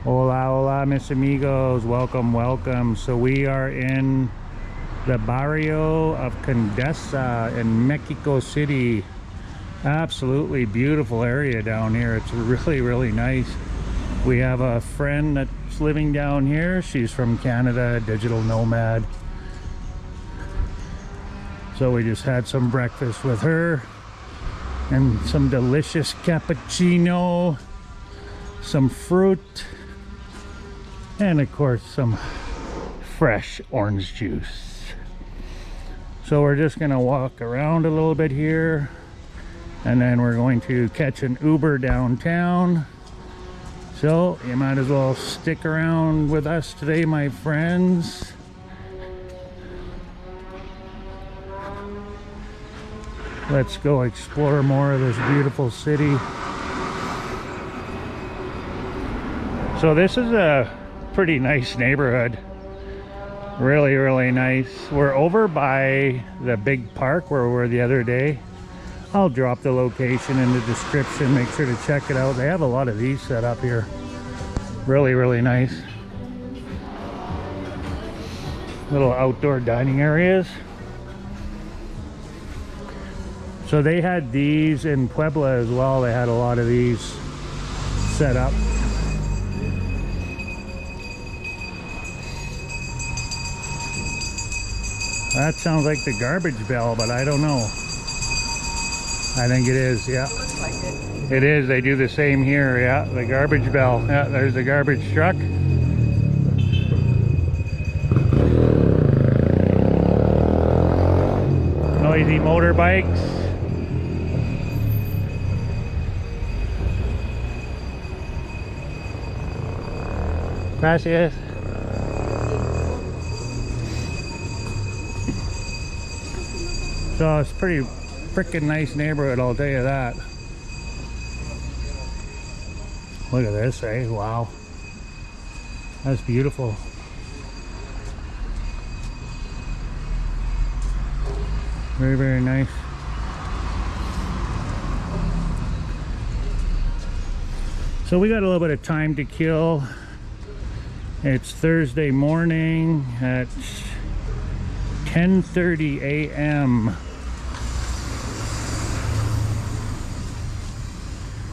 Hola, hola, mis amigos. Welcome, welcome. So we are in the barrio of Condesa in Mexico City. Absolutely beautiful area down here. It's really, really nice. We have a friend that's living down here. She's from Canada, Digital Nomad. So we just had some breakfast with her and some delicious cappuccino, some fruit, and of course some fresh orange juice. So we're just gonna walk around a little bit here, and then we're going to catch an Uber downtown. So you might as well stick around with us today, my friends. Let's go explore more of this beautiful city. So this is a pretty nice neighborhood. Really, really nice. We're over by the big park where we were the other day. I'll drop the location in the description. Make sure to check it out. They have a lot of these set up here. Really, really nice. Little outdoor dining areas. So they had these in Puebla as well. They had a lot of these set up. That sounds like the garbage bell, but I don't know. I think it is, yeah. It looks like it. It is, they do the same here, yeah. The garbage bell, yeah, there's the garbage truck. Noisy motorbikes. Gracias. So it's pretty freaking nice neighborhood, I'll tell you that. Look at this, eh? Wow. That's beautiful. Very, very nice. So we got a little bit of time to kill. It's Thursday morning at 10:30 a.m.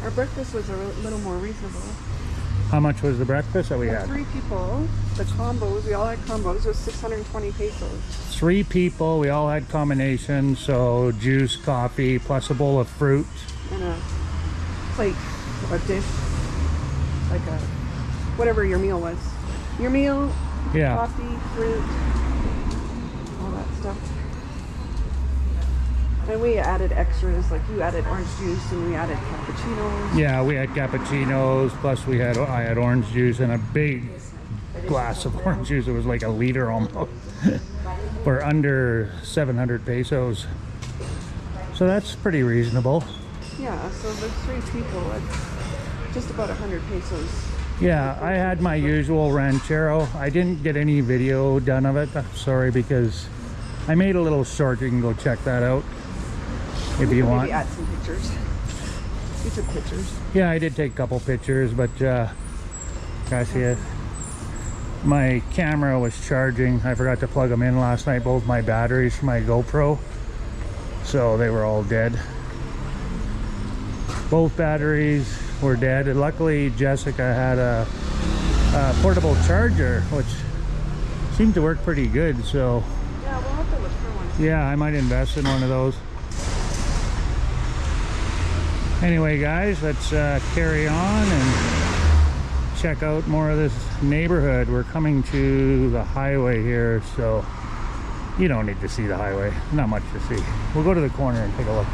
Our breakfast was a little more reasonable. How much was the breakfast that we had? 3 people. The combos, we all had combos, was 620 pesos. 3 people, we all had combinations, so juice, coffee, plus a bowl of fruit. And a plate, a dish, like a, whatever your meal was. Your meal, Yeah. coffee, fruit, all that stuff. And we added extras, like you added orange juice and we added cappuccinos. Yeah, we had cappuccinos, plus I had orange juice and a big glass of orange juice. It was like a liter almost. For under 700 pesos. So that's pretty reasonable. Yeah, so the 3 people, it's just about 100 pesos. Yeah, I had my usual ranchero. I didn't get any video done of it. I'm sorry, because I made a little short. You can go check that out if you want. Maybe add some pictures. You took pictures. Yeah, I did take a couple pictures, but gracias. My camera was charging. I forgot to plug them in last night, both my batteries for my GoPro. So they were all dead. Both batteries were dead. And luckily, Jessica had a portable charger, which seemed to work pretty good. So Yeah, we'll have to look for one. yeah, I might invest in one of those. Anyway, guys, let's carry on and check out more of this neighborhood. We're coming to the highway here, so you don't need to see the highway. Not much to see. We'll go to the corner and take a look.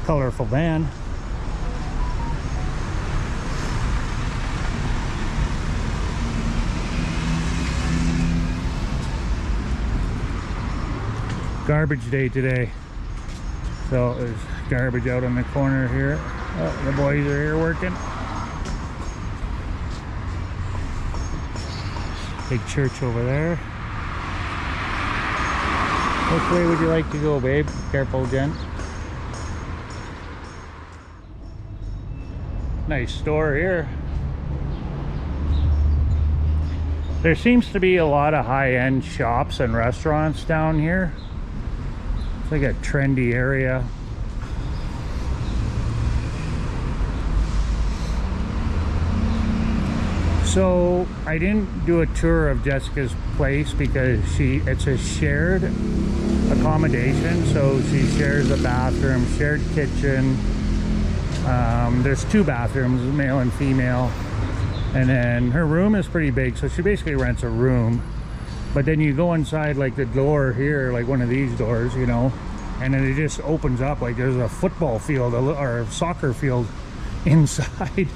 Colorful van. garbage day today. So there's garbage out on the corner here. Oh, the boys are here working. Big church over there. Which way would you like to go, babe? Careful, Jen. Nice store here. There seems to be a lot of high-end shops and restaurants down here. It's like a trendy area. So I didn't do a tour of Jessica's place because it's a shared accommodation, so she shares a bathroom, shared kitchen. There's 2 bathrooms, male and female, and then her room is pretty big, so she basically rents a room. But then you go inside, like the door here, like one of these doors, you know, and then it just opens up like there's a football field or a soccer field inside.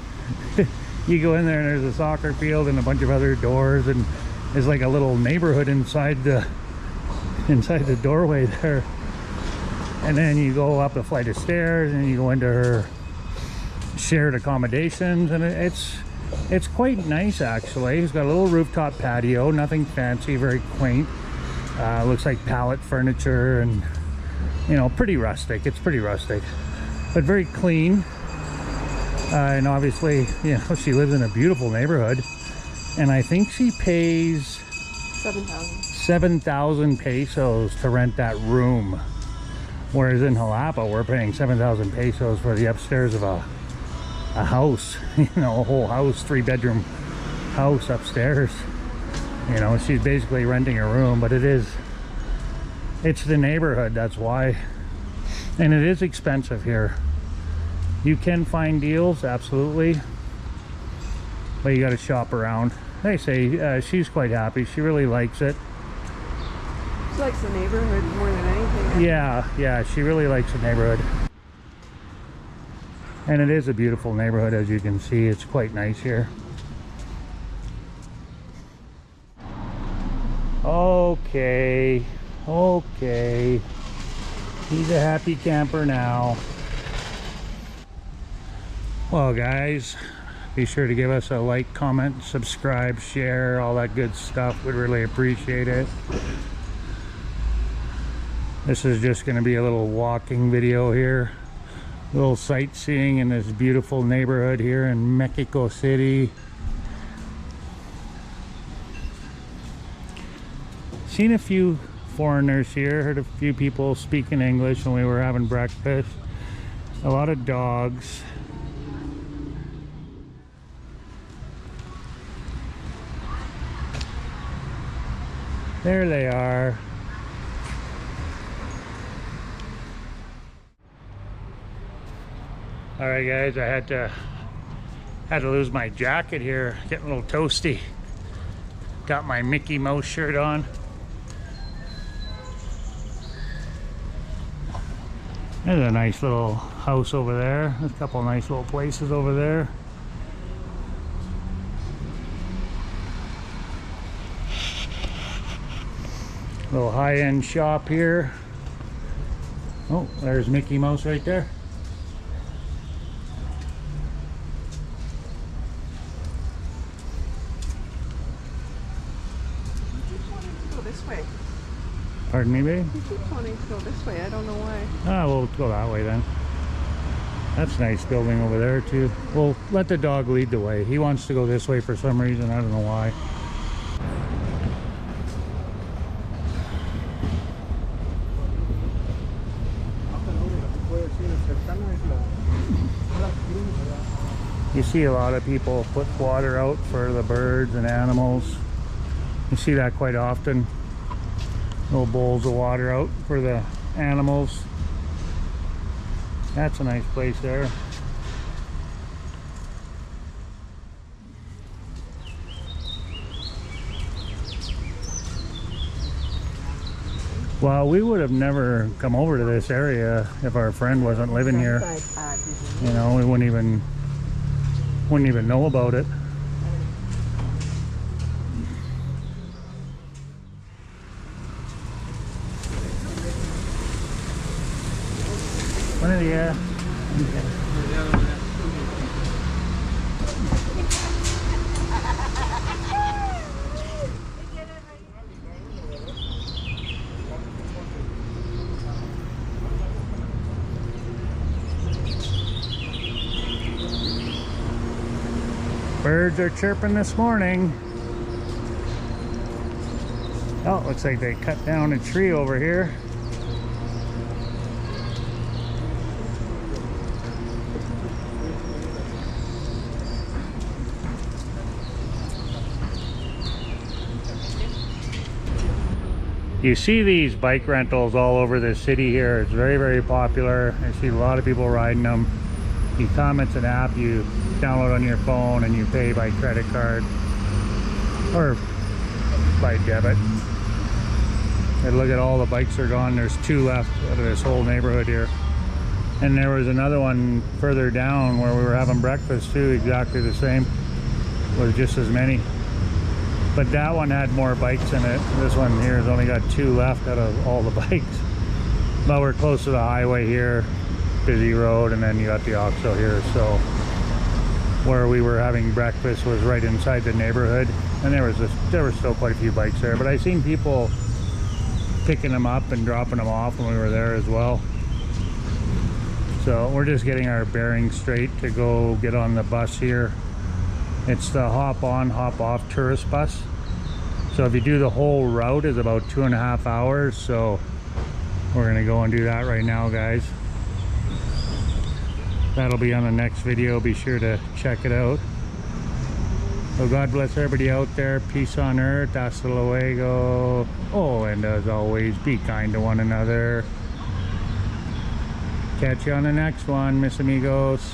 You go in there and there's a soccer field and a bunch of other doors, and there's like a little neighborhood inside the doorway there. And then you go up a flight of stairs and you go into her shared accommodations, and it's quite nice actually. It's got a little rooftop patio, nothing fancy, very quaint. Looks like pallet furniture, and you know, pretty rustic. It's pretty rustic, but very clean. And obviously, you know, she lives in a beautiful neighborhood, and I think she pays 7,000 pesos to rent that room, whereas in Xalapa we're paying 7,000 pesos for the upstairs of a house. You know, a whole house, 3-bedroom house upstairs. You know, she's basically renting a room, but it's the neighborhood, that's why. And it is expensive here. You can find deals, absolutely, but you got to shop around. They say she's quite happy. She really likes it. She likes the neighborhood more than anything. Yeah, she really likes the neighborhood. And it is a beautiful neighborhood, as you can see. It's quite nice here. Okay. He's a happy camper now. Well, guys, be sure to give us a like, comment, subscribe, share, all that good stuff. We'd really appreciate it. This is just going to be a little walking video here, a little sightseeing in this beautiful neighborhood here in Mexico City. Seen a few foreigners here, heard a few people speaking English when we were having breakfast. A lot of dogs. There they are. All right, guys, I had to lose my jacket here. Getting a little toasty. Got my Mickey Mouse shirt on. There's a nice little house over there. There's a couple of nice little places over there. Little high-end shop here. Oh, there's Mickey Mouse right there. You keep wanting to go this way. Pardon me, babe? You keep wanting to go this way. I don't know why. Ah, we'll go that way then. That's a nice building over there too. We'll let the dog lead the way. He wants to go this way for some reason. I don't know why. You see a lot of people put water out for the birds and animals. You see that quite often. Little bowls of water out for the animals. That's a nice place there. Well, we would have never come over to this area if our friend wasn't living here. You know, we wouldn't even know about it. Buenos días. Birds are chirping this morning. Oh, looks like they cut down a tree over here. You see these bike rentals all over the city here. It's very, very popular. I see a lot of people riding them. You come, it's an app you download on your phone and you pay by credit card or by debit. And look at all the bikes are gone. There's 2 left out of this whole neighborhood here. And there was another one further down where we were having breakfast too, exactly the same, with just as many. But that one had more bikes in it. This one here has only got 2 left out of all the bikes. But we're close to the highway here, busy road, and then you got the Oxo here. So where we were having breakfast was right inside the neighborhood, and there were still quite a few bikes there. But I seen people picking them up and dropping them off when we were there as well. So we're just getting our bearings straight to go get on the bus here. It's the hop on, hop off tourist bus. So if you do the whole route, it's about 2.5 hours. So we're gonna go and do that right now, guys. That'll be on the next video. Be sure to check it out. So God bless everybody out there. Peace on earth. Hasta luego. Oh, and as always, be kind to one another. Catch you on the next one, mis amigos.